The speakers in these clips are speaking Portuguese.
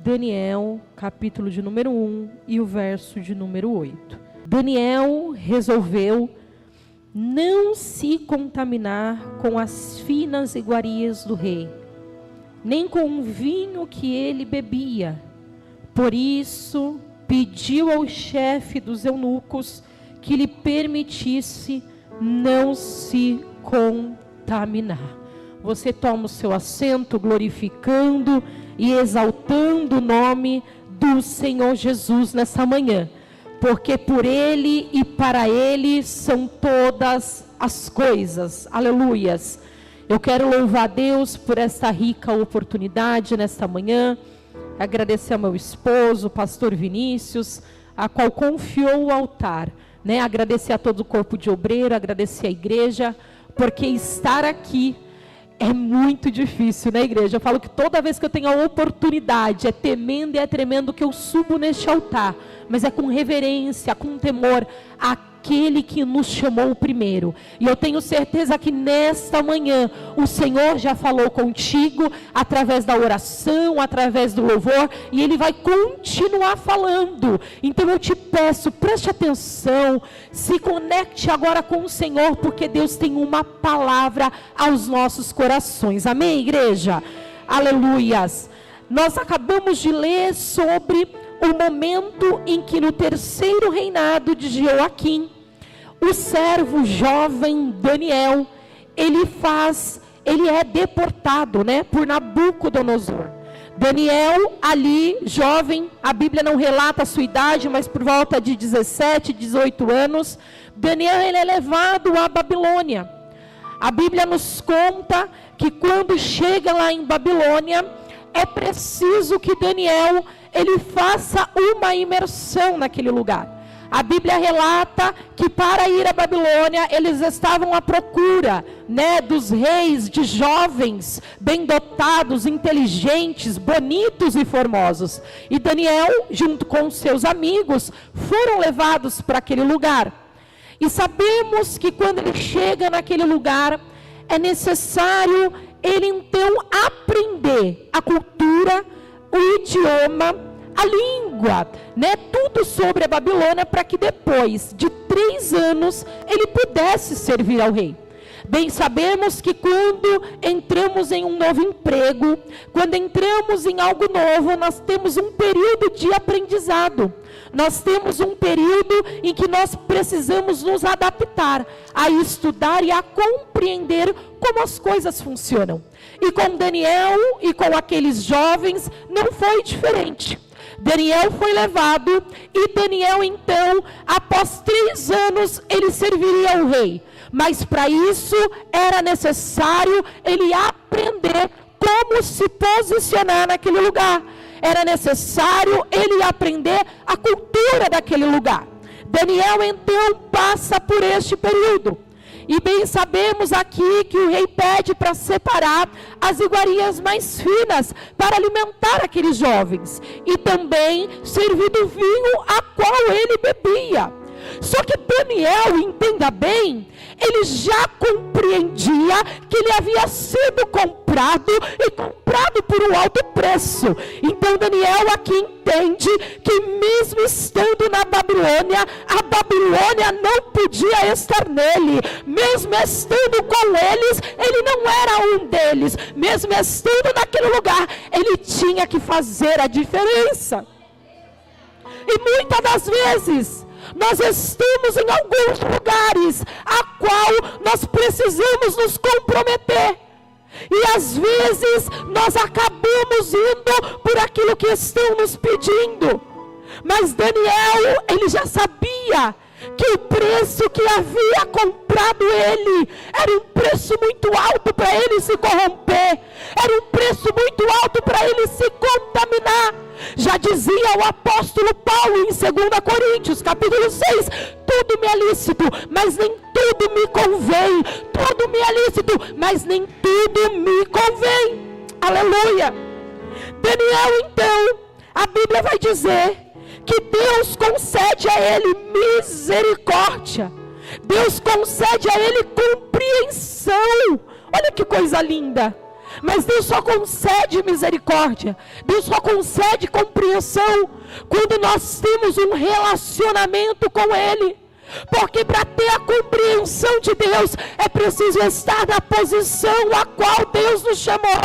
Daniel, capítulo de número 1 e o verso de número 8. Daniel resolveu não se contaminar com as finas iguarias do rei, nem com o vinho que ele bebia. Por isso, pediu ao chefe dos eunucos que lhe permitisse não se contaminar. Você toma o seu assento, glorificando e exaltando o nome do Senhor Jesus nessa manhã, porque por Ele e para Ele são todas as coisas. Aleluias. Eu quero louvar a Deus por esta rica oportunidade nesta manhã, agradecer ao meu esposo, o pastor Vinícius, a qual confiou o altar, né? Agradecer a todo o corpo de obreiro, agradecer a igreja, porque estar aqui é muito difícil, né, igreja? Eu falo que toda vez que eu tenho a oportunidade, é temendo e é tremendo que eu subo neste altar, mas é com reverência, com temor àquele que nos chamou primeiro. E eu tenho certeza que nesta manhã o Senhor já falou contigo através da oração, através do louvor, e Ele vai continuar falando. Então eu te peço, preste atenção, se conecte agora com o Senhor, porque Deus tem uma palavra aos nossos corações. Amém, igreja? Aleluias. Nós acabamos de ler sobre o momento em que no terceiro reinado de Jeoaquim, o servo jovem Daniel, ele é deportado, né, por Nabucodonosor. Daniel ali, jovem, a Bíblia não relata a sua idade, mas por volta de 17, 18 anos, Daniel ele é levado à Babilônia. A Bíblia nos conta que quando chega lá em Babilônia, é preciso que Daniel ele faça uma imersão naquele lugar. A Bíblia relata que para ir à Babilônia, eles estavam à procura, né, dos reis, de jovens, bem dotados, inteligentes, bonitos e formosos. E Daniel, junto com seus amigos, foram levados para aquele lugar. E sabemos que quando ele chega naquele lugar, é necessário ele então aprender a cultura, o idioma, a língua, né? Tudo sobre a Babilônia, para que depois de 3 anos ele pudesse servir ao rei. Bem sabemos que quando entramos em um novo emprego, quando entramos em algo novo, nós temos um período de aprendizado. Nós temos um período em que nós precisamos nos adaptar, a estudar e a compreender como as coisas funcionam. E com Daniel e com aqueles jovens não foi diferente. Daniel foi levado e Daniel então, após 3 anos, ele serviria ao rei. Mas para isso era necessário ele aprender como se posicionar naquele lugar. Era necessário ele aprender a cultura daquele lugar. Daniel então passa por este período. E bem sabemos aqui que o rei pede para separar as iguarias mais finas para alimentar aqueles jovens. E também servir do vinho a qual ele bebia. Só que Daniel, entenda bem, ele já compreendia que ele havia sido comprado e comprado por um alto preço. Então Daniel aqui entende que mesmo estando na Babilônia, a Babilônia não podia estar nele. Mesmo estando com eles, ele não era um deles. Mesmo estando naquele lugar, ele tinha que fazer a diferença. E muitas das vezes nós estamos em alguns lugares a qual nós precisamos nos comprometer. E às vezes nós acabamos indo por aquilo que estão nos pedindo. Mas Daniel, ele já sabia que o preço que havia comprado ele era um preço muito alto para ele se corromper, era um preço muito alto para ele se contaminar. Já dizia o apóstolo Paulo em 2 Coríntios capítulo 6, tudo me é lícito, mas nem tudo me convém. Tudo me é lícito, mas nem tudo me convém. Aleluia. Daniel então, a Bíblia vai dizer que Deus concede a ele misericórdia. Deus concede a ele compreensão. Olha que coisa linda. Mas Deus só concede misericórdia, Deus só concede compreensão quando nós temos um relacionamento com Ele. Porque para ter a compreensão de Deus, é preciso estar na posição a qual Deus nos chamou.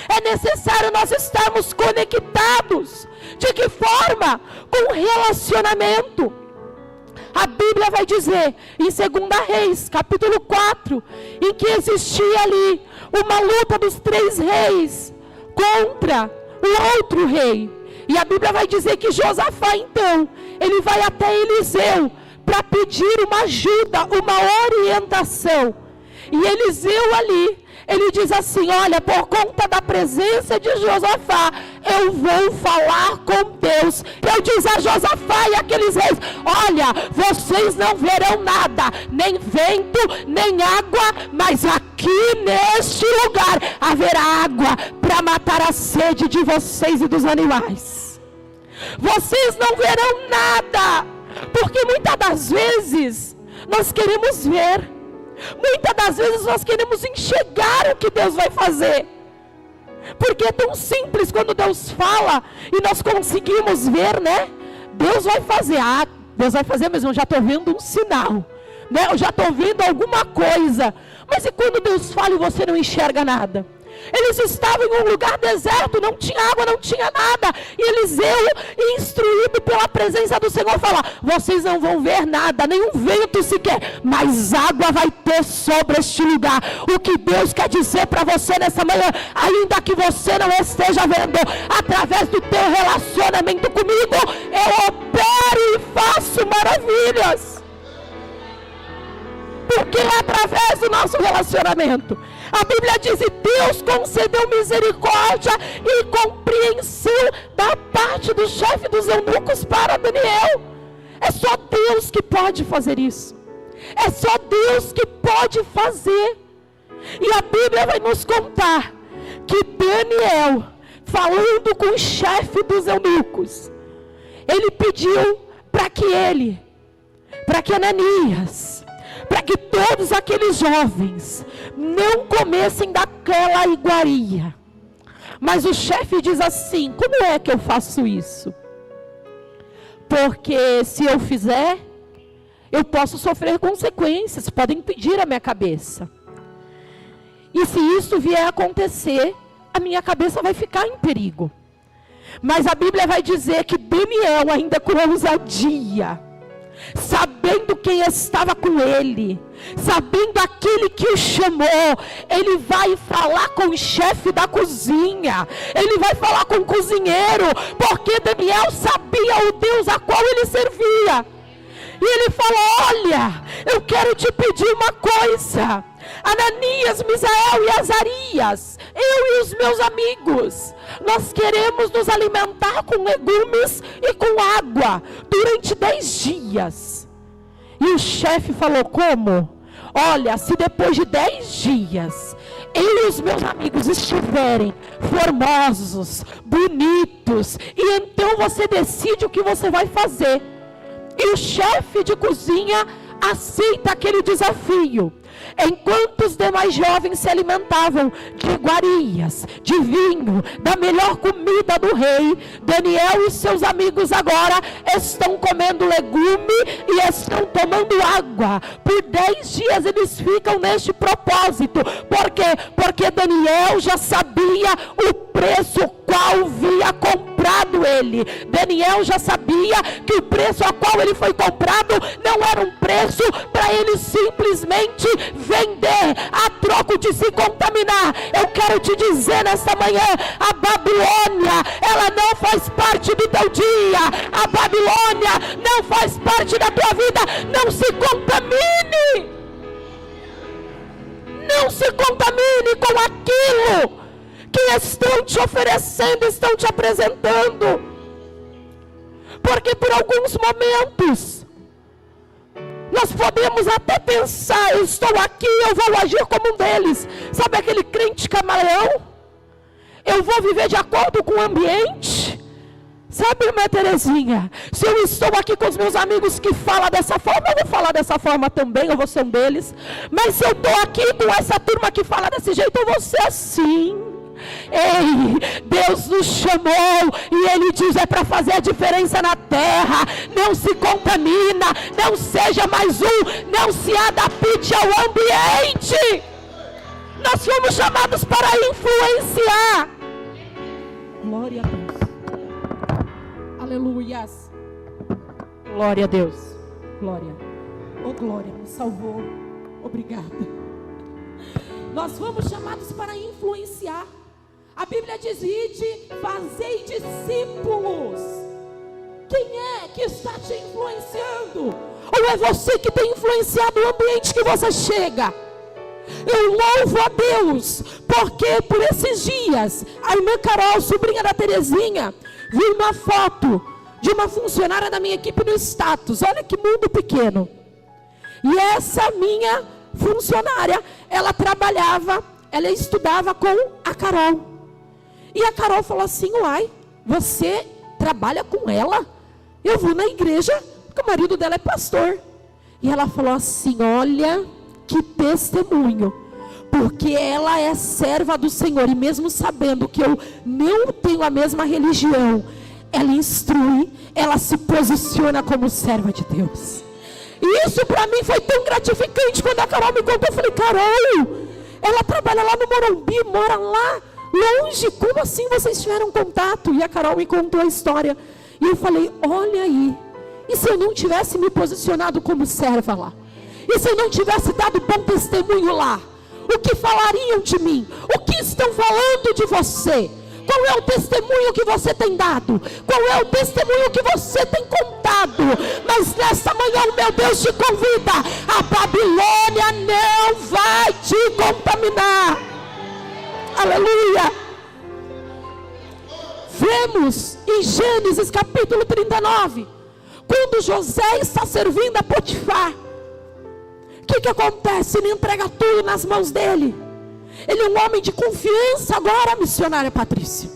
É necessário nós estarmos conectados. De que forma? Com relacionamento. A Bíblia vai dizer, em 2 Reis, capítulo 4, em que existia ali uma luta dos 3 reis contra o outro rei. E a Bíblia vai dizer que Josafá, então, ele vai até Eliseu para pedir uma ajuda, uma orientação. E Eliseu ali, ele diz assim: olha, por conta da presença de Josafá, eu vou falar com Deus. Eu diz a Josafá e aqueles reis: olha, vocês não verão nada, nem vento, nem água, mas aqui neste lugar haverá água para matar a sede de vocês e dos animais. Vocês não verão nada, porque muitas das vezes nós queremos ver, muitas das vezes nós queremos enxergar o que Deus vai fazer, porque é tão simples quando Deus fala e nós conseguimos ver, né? Deus vai fazer, Deus vai fazer, mas eu já estou vendo um sinal, né? Eu já estou vendo alguma coisa. Mas e quando Deus fala e você não enxerga nada? Eles estavam em um lugar deserto, não tinha água, não tinha nada. E Eliseu, instruído pela presença do Senhor, fala: vocês não vão ver nada, nenhum vento sequer, mas água vai ter sobre este lugar. O que Deus quer dizer para você nessa manhã, ainda que você não esteja vendo, através do teu relacionamento comigo, eu opero e faço maravilhas. Porque é através do nosso relacionamento. A Bíblia diz: e Deus concedeu misericórdia e compreensão da parte do chefe dos eunucos para Daniel. É só Deus que pode fazer isso. É só Deus que pode fazer. E a Bíblia vai nos contar que Daniel, falando com o chefe dos eunucos, ele pediu para que Ananias, para que todos aqueles jovens não comessem daquela iguaria. Mas o chefe diz assim: como é que eu faço isso? Porque se eu fizer, eu posso sofrer consequências, podem impedir a minha cabeça. E se isso vier a acontecer, a minha cabeça vai ficar em perigo. Mas a Bíblia vai dizer que Daniel, ainda com ousadia, sabendo quem estava com ele, sabendo aquele que o chamou, ele vai falar com o chefe da cozinha, ele vai falar com o cozinheiro, porque Daniel sabia o Deus a qual ele servia. E ele falou: olha, eu quero te pedir uma coisa, Ananias, Misael e Azarias, eu e os meus amigos, nós queremos nos alimentar com legumes e com água durante 10 dias. E o chefe falou: como? Olha, se depois de 10 dias eu e os meus amigos estiverem formosos, bonitos, e então você decide o que você vai fazer. E o chefe de cozinha aceita aquele desafio. Enquanto os demais jovens se alimentavam de iguarias, de vinho, da melhor comida do rei, Daniel e seus amigos agora estão comendo legume e estão tomando água. Por 10 dias eles ficam neste propósito. Por quê? Porque Daniel já sabia o preço qual havia comprado ele. Daniel já sabia que o preço a qual ele foi comprado não era um preço para ele simplesmente vender a troco de se contaminar. Eu quero te dizer nesta manhã: a Babilônia, ela não faz parte do teu dia. A Babilônia não faz parte da tua vida. Não se contamine. Não se contamine com aquilo que estão te oferecendo, estão te apresentando. Porque por alguns momentos nós podemos até pensar: eu estou aqui, eu vou agir como um deles. Sabe aquele crente camaleão? Eu vou viver de acordo com o ambiente. Sabe, irmã Terezinha, se eu estou aqui com os meus amigos que falam dessa forma, eu vou falar dessa forma também, eu vou ser um deles. Mas se eu estou aqui com essa turma que fala desse jeito, eu vou ser assim. Ei, Deus nos chamou e Ele diz: é para fazer a diferença na terra. Não se contamina, não seja mais um, não se adapte ao ambiente. Nós fomos chamados para influenciar. Glória a Deus. Aleluias. Glória a Deus. Glória. Oh, glória, me salvou. Obrigada. Nós fomos chamados para influenciar. A Bíblia diz: ide, fazei discípulos. Quem é que está te influenciando? Ou é você que tem influenciado o ambiente que você chega? Eu louvo a Deus, porque por esses dias, a irmã Carol, sobrinha da Terezinha, viu uma foto de uma funcionária da minha equipe no status. Olha que mundo pequeno. E essa minha funcionária, ela estudava com a Carol. E a Carol falou assim: uai, você trabalha com ela? Eu vou na igreja, porque o marido dela é pastor. E ela falou assim: olha, que testemunho, porque ela é serva do Senhor, e mesmo sabendo que eu não tenho a mesma religião, ela instrui, ela se posiciona como serva de Deus. E isso para mim foi tão gratificante. Quando a Carol me contou, eu falei: Carol, ela trabalha lá no Morumbi, mora lá longe, como assim vocês tiveram contato? E a Carol me contou a história, e eu falei: olha aí, e se eu não tivesse me posicionado como serva lá? E se eu não tivesse dado bom testemunho lá? O que falariam de mim? O que estão falando de você? Qual é o testemunho que você tem dado? Qual é o testemunho que você tem contado? Mas nessa manhã o meu Deus te convida: a Babilônia não vai te contaminar. Aleluia. Vemos em Gênesis capítulo 39, quando José está servindo a Potifar, o que acontece? Ele entrega tudo nas mãos dele. Ele é um homem de confiança agora, missionária Patrícia.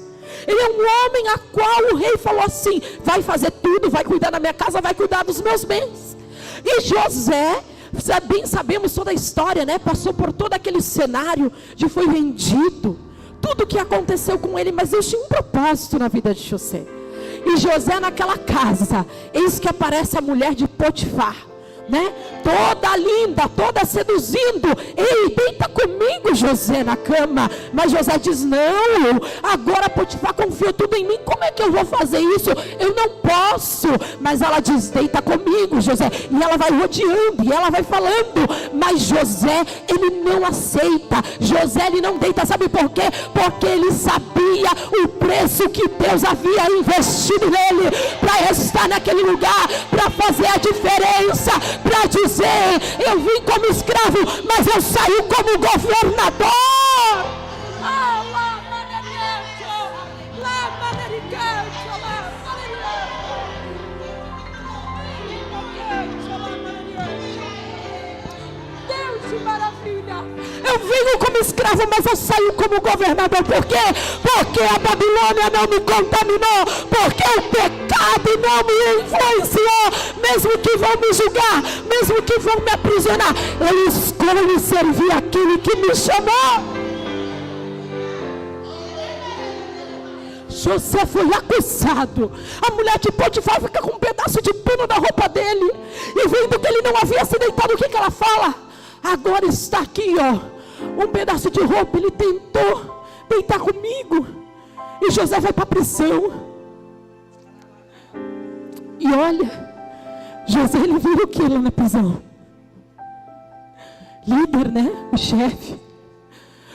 Ele é um homem a qual o rei falou assim: vai fazer tudo, vai cuidar da minha casa, vai cuidar dos meus bens. E José, bem sabemos toda a história, né? Passou por todo aquele cenário de foi vendido, tudo que aconteceu com ele, mas Deus tinha um propósito na vida de José. E José naquela casa, eis que aparece a mulher de Potifar, né? Toda linda, toda seduzindo: ei, deita comigo, José, na cama. Mas José diz: não, agora Potifar confiou tudo em mim, como é que eu vou fazer isso? Eu não posso. Mas ela diz: deita comigo, José. E ela vai rodeando, e ela vai falando, mas José, ele não aceita. José, ele não deita, sabe por quê? Porque ele sabia o preço que Deus havia investido nele, para estar naquele lugar, para fazer a diferença, para dizer: eu vim como escravo, mas eu saí como governador. Deus de maravilha. Eu venho como escravo, mas eu saio como governador. Por quê? Porque a Babilônia não me contaminou, porque o pecado não me influenciou. Mesmo que vão me julgar, mesmo que vão me aprisionar, eu escolho servir aquele que me chamou. José foi acusado. A mulher de Potifar fica com um pedaço de pano na roupa dele, e vendo que ele não havia se deitado, o que ela fala? Agora está aqui, ó, um pedaço de roupa. Ele tentou deitar comigo, e José vai para a prisão. E olha, José, ele vira o que lá na prisão? Líder, né? O chefe.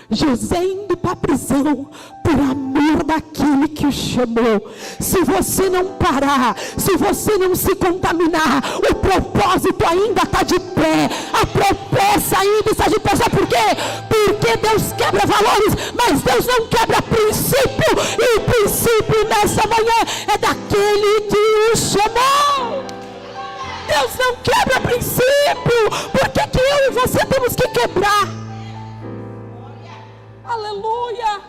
José indo para a prisão por amor daquele que o chamou. Se você não parar, se você não se contaminar, o propósito ainda está de pé, a promessa ainda está de pé. Sabe por quê? Porque Deus quebra valores, mas Deus não quebra princípio. E o princípio nessa manhã é daquele que o chamou. Deus não quebra princípio. Por que eu e você temos que quebrar? Aleluia.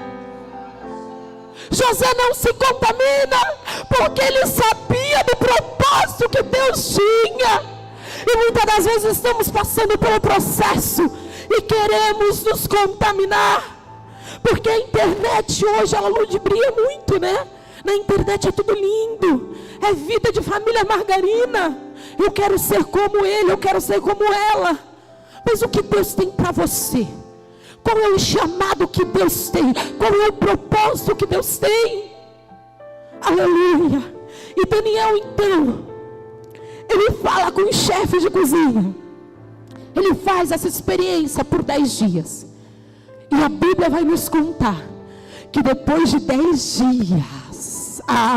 José não se contamina, porque ele sabia do propósito que Deus tinha. E muitas das vezes estamos passando pelo processo e queremos nos contaminar, porque a internet hoje, ela ludibria muito, né? Na internet é tudo lindo, é vida de família margarina. Eu quero ser como ele, eu quero ser como ela. Mas o que Deus tem para você? Qual é o chamado que Deus tem? Qual é o propósito que Deus tem? Aleluia. E Daniel, então, ele fala com o chefe de cozinha. Ele faz essa experiência por 10 dias. E a Bíblia vai nos contar que depois de 10 dias,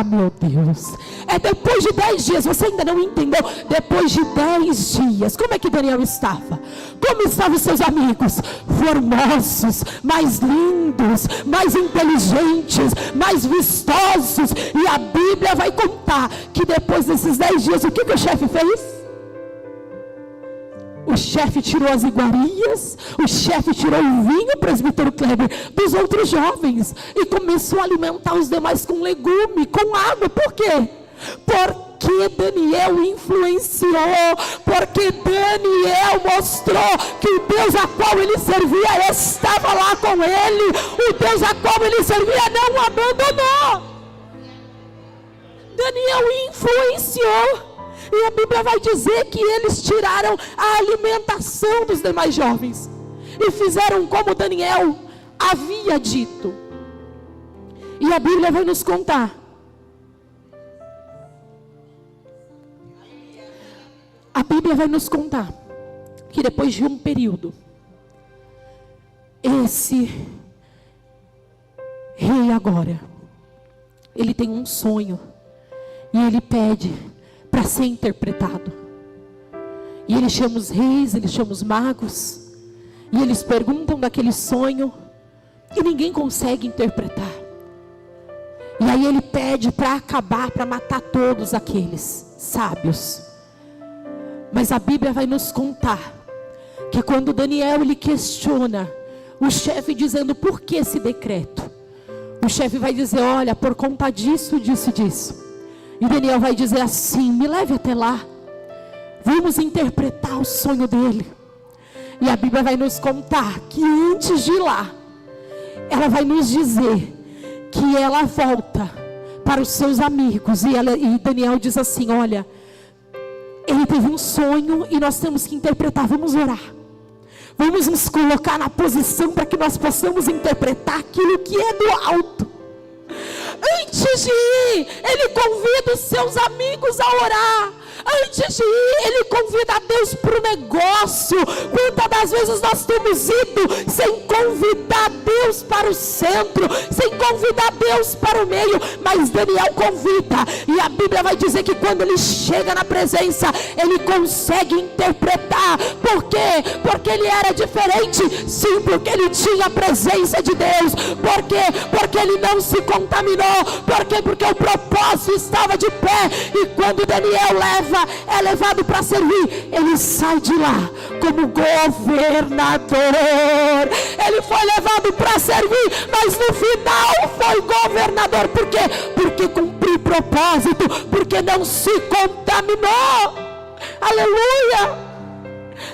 meu Deus, é depois de 10 dias, você ainda não entendeu? Depois de 10 dias, como é que Daniel estava? Como estavam os seus amigos? Formosos, mais lindos, mais inteligentes, mais vistosos. E a Bíblia vai contar que depois desses 10 dias, o que o chefe fez? O chefe tirou as iguarias, o chefe tirou o vinho, presbítero Kleber, dos outros jovens, e começou a alimentar os demais com legume, com água. Por quê? Porque Daniel influenciou, porque Daniel mostrou que o Deus a qual ele servia estava lá com ele, o Deus a qual ele servia não o abandonou. Daniel influenciou. E a Bíblia vai dizer que eles tiraram a alimentação dos demais jovens e fizeram como Daniel havia dito. E a Bíblia vai nos contar. A Bíblia vai nos contar que depois de um período, esse rei agora, ele tem um sonho e ele pede para ser interpretado. E ele chama os reis, ele chama os magos, e eles perguntam daquele sonho, e ninguém consegue interpretar. E aí ele pede para acabar, para matar todos aqueles sábios. Mas a Bíblia vai nos contar que quando Daniel ele questiona o chefe dizendo por que esse decreto, o chefe vai dizer, olha, por conta disso, disso, disso. E Daniel vai dizer assim, me leve até lá, vamos interpretar o sonho dele. E a Bíblia vai nos contar que antes de ir lá, ela vai nos dizer que ela volta para os seus amigos. E Daniel diz assim, olha, ele teve um sonho e nós temos que interpretar, vamos orar. Vamos nos colocar na posição para que nós possamos interpretar aquilo que é do alto. Antes de ir, ele convida os seus amigos a orar. Antes de ir, ele convida a Deus para o negócio. Quantas das vezes nós temos ido sem convidar Deus para o centro, sem convidar Deus para o meio? Mas Daniel convida, e a Bíblia vai dizer que quando ele chega na presença, ele consegue interpretar. Por quê? Porque ele era diferente. Sim, porque ele tinha a presença de Deus. Por quê? Porque ele não se contaminou. Por quê? Porque o propósito estava de pé. E quando Daniel é levado para servir, ele sai de lá como governador. Ele foi levado para servir, mas no final foi governador. Por quê? Porque cumpriu o propósito, porque não se contaminou. Aleluia.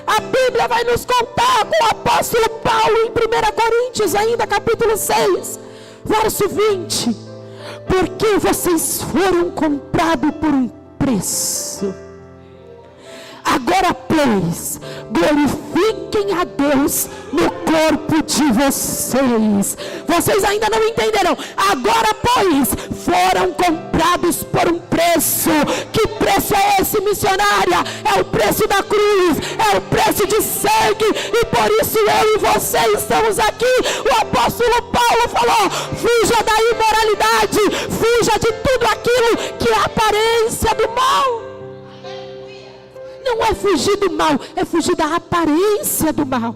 A Bíblia vai nos contar com o apóstolo Paulo em 1 Coríntios ainda capítulo 6 verso 20, porque vocês foram comprados por um preço. Agora, pois, glorifiquem a Deus no corpo de vocês. Vocês ainda não entenderam. Agora, pois, foram comprados por um preço. Que preço é esse, missionária? É o preço da cruz, é o preço de sangue. E por isso eu e você estamos aqui. O apóstolo Paulo falou, fuja da imoralidade, fuja de tudo aquilo que é a aparência do mal. Não é fugir do mal, é fugir da aparência do mal.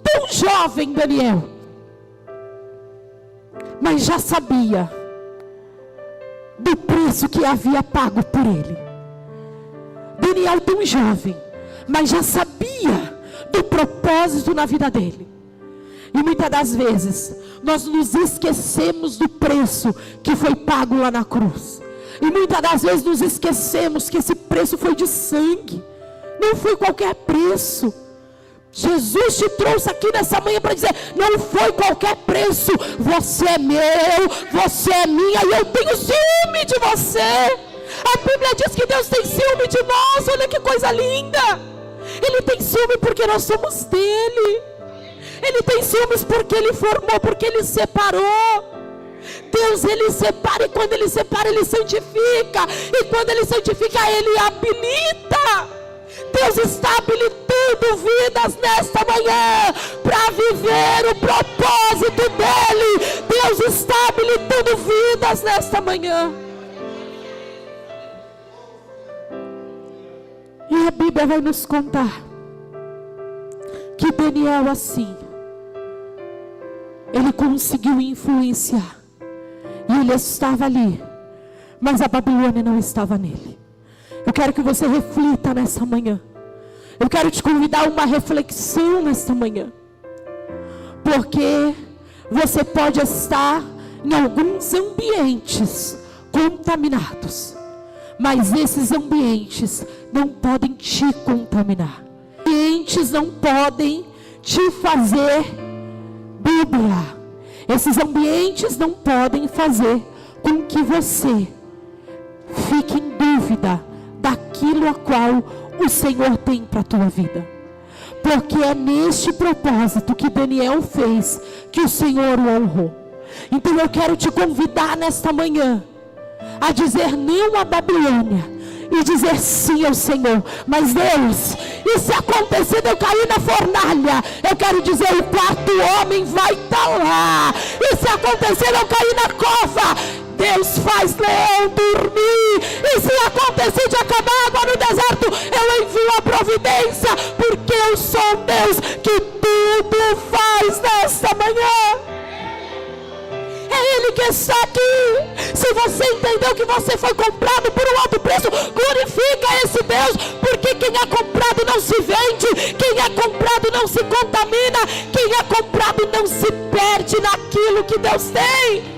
Tão jovem Daniel, mas já sabia do preço que havia pago por ele. Daniel tão jovem, mas já sabia do propósito na vida dele. E muitas das vezes nós nos esquecemos do preço que foi pago lá na cruz. E muitas das vezes nos esquecemos que esse preço foi de sangue, não foi qualquer preço. Jesus te trouxe aqui nessa manhã para dizer: não foi qualquer preço. Você é meu, você é minha, e eu tenho ciúme de você. A Bíblia diz que Deus tem ciúme de nós. Olha que coisa linda. Ele tem ciúme porque nós somos dele. Ele tem ciúmes porque ele formou, porque ele separou. Deus, ele separa, e quando ele separa, ele santifica, e quando ele santifica, ele habilita. Deus está habilitando vidas nesta manhã para viver o propósito dele. Deus está habilitando vidas nesta manhã. E a Bíblia vai nos contar que Daniel, assim, ele conseguiu influenciar, e ele estava ali, mas a Babilônia não estava nele. Eu quero que você reflita nessa manhã. Eu quero te convidar a uma reflexão nesta manhã, porque você pode estar em alguns ambientes contaminados, mas esses ambientes não podem te contaminar. Ambientes não podem te fazer Bíblia. Esses ambientes não podem fazer com que você fique em dúvida daquilo a qual o Senhor tem para a tua vida. Porque é neste propósito que Daniel fez que o Senhor o honrou. Então eu quero te convidar nesta manhã a dizer não à Babilônia e dizer sim ao Senhor. Mas Deus, e se acontecer de eu cair na fornalha, eu quero dizer, o quarto homem vai estar lá. E se acontecer de eu cair na cova, Deus faz leão dormir. E se acontecer de acabar água no deserto, eu envio a providência, porque eu sou um Deus que tudo faz nesta manhã. É Ele que está aqui. Se você entendeu que você foi comprado por um alto preço, glorifica esse Deus, porque quem é comprado não se vende, quem é comprado não se contamina, quem é comprado não se perde naquilo que Deus tem.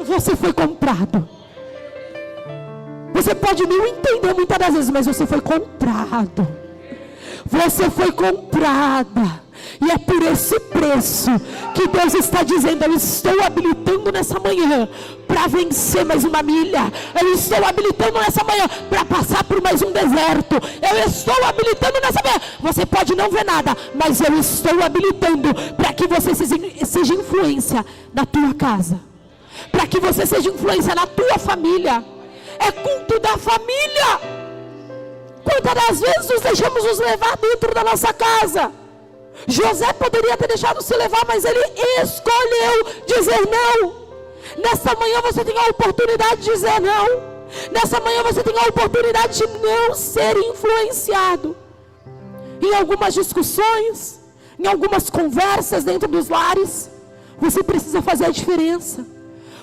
Você foi comprado. Você pode não entender muitas das vezes, mas você foi comprado. Você foi comprada. E é por esse preço que Deus está dizendo: eu estou habilitando nessa manhã para vencer mais uma milha. Eu estou habilitando nessa manhã para passar por mais um deserto. Eu estou habilitando nessa manhã. Você pode não ver nada, mas eu estou habilitando para que você seja influência na tua casa, para que você seja influência na tua família. É culto da família. Quantas das vezes nos deixamos nos levar dentro da nossa casa? José poderia ter deixado se levar, mas ele escolheu dizer não. Nessa manhã você tem a oportunidade de dizer não. Nessa manhã você tem a oportunidade de não ser influenciado. Em algumas discussões, em algumas conversas dentro dos lares, você precisa fazer a diferença.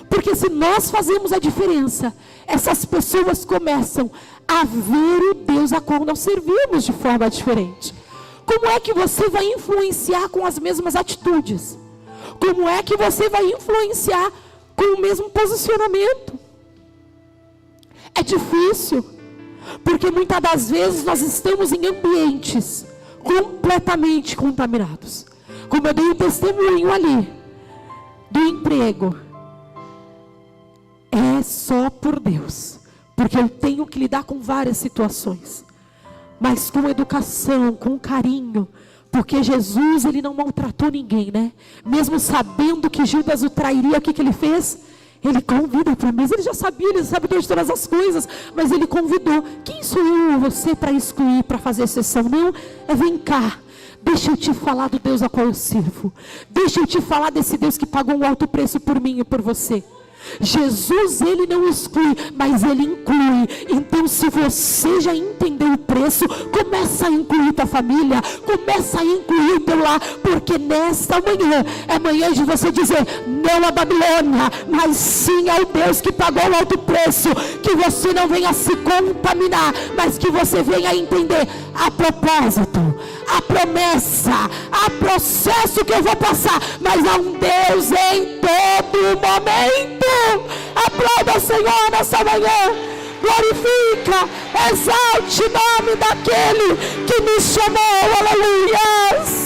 Porque se nós fazemos a diferença, essas pessoas começam a ver o Deus a qual nós servimos de forma diferente. Como é que você vai influenciar com as mesmas atitudes? Como é que você vai influenciar com o mesmo posicionamento? É difícil, porque muitas das vezes nós estamos em ambientes completamente contaminados. Como eu dei um testemunho ali, do emprego. É só por Deus, porque eu tenho que lidar com várias situações, mas com educação, com carinho, porque Jesus, ele não maltratou ninguém, né? Mesmo sabendo que Judas o trairia, o que ele fez? Ele convida para a mesa. Ele já sabia, ele sabe de todas as coisas, mas ele convidou. Quem sou eu ou você para excluir, para fazer exceção? Não, vem cá, deixa eu te falar do Deus a qual eu sirvo. Deixa eu te falar desse Deus que pagou um alto preço por mim e por você. Jesus, ele não exclui, mas ele inclui. Então, se você já entendeu o preço, começa a incluir tua família, começa a incluir o teu lar, porque nesta manhã é manhã de você dizer não à Babilônia, mas sim ao Deus que pagou o alto preço. Que você não venha se contaminar, mas que você venha entender a propósito, há promessa, há processo que eu vou passar, mas há um Deus em todo momento. Aplauda o Senhor nessa manhã. Glorifica, exalte o nome daquele que me chamou. Aleluia.